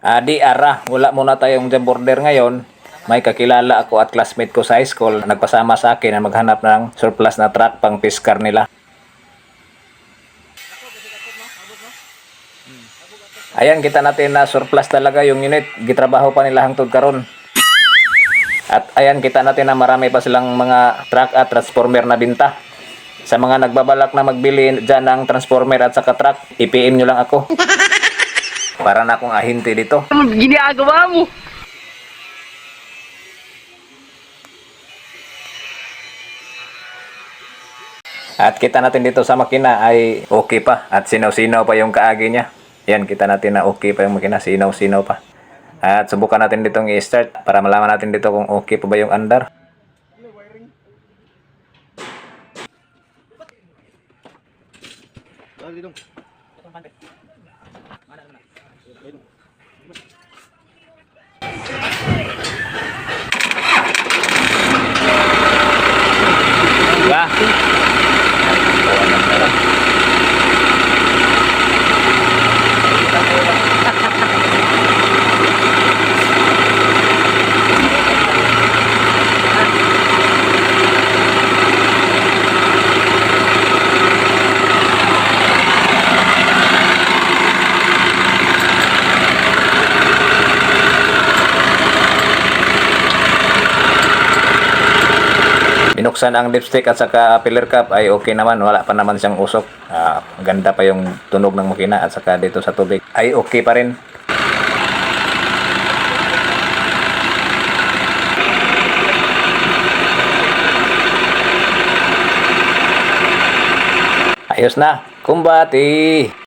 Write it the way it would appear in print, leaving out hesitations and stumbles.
Di ara, wala muna tayong job order ngayon. May kakilala ako at classmate ko sa high school. Nagpasama sa akin na maghanap ng surplus na truck pang piskar nila. Ayan, kita natin na surplus talaga yung unit. Gitrabaho pa nila hangtod karon. At ayan, kita natin na marami pa silang mga truck at transformer na binta. Sa mga nagbabalak na magbili dyan ng transformer at saka truck, i-PM nyo lang ako. Para na akong ahinti dito. Ano ginagawa mo? At kita natin dito sa makina ay okay pa. At sinaw-sinaw pa yung kaagi niya. Yan, kita natin na okay pa yung makina. Sinaw-sinaw pa. At subukan natin ditong i-start para malaman natin dito kung okay pa ba yung andar. Diba? Binuksan ang dipstick at saka filler cap ay okay naman, wala pa naman siyang usok. Ganda pa yung tunog ng makina at saka dito sa tubig ay okay pa rin. Ayos na, kumbati!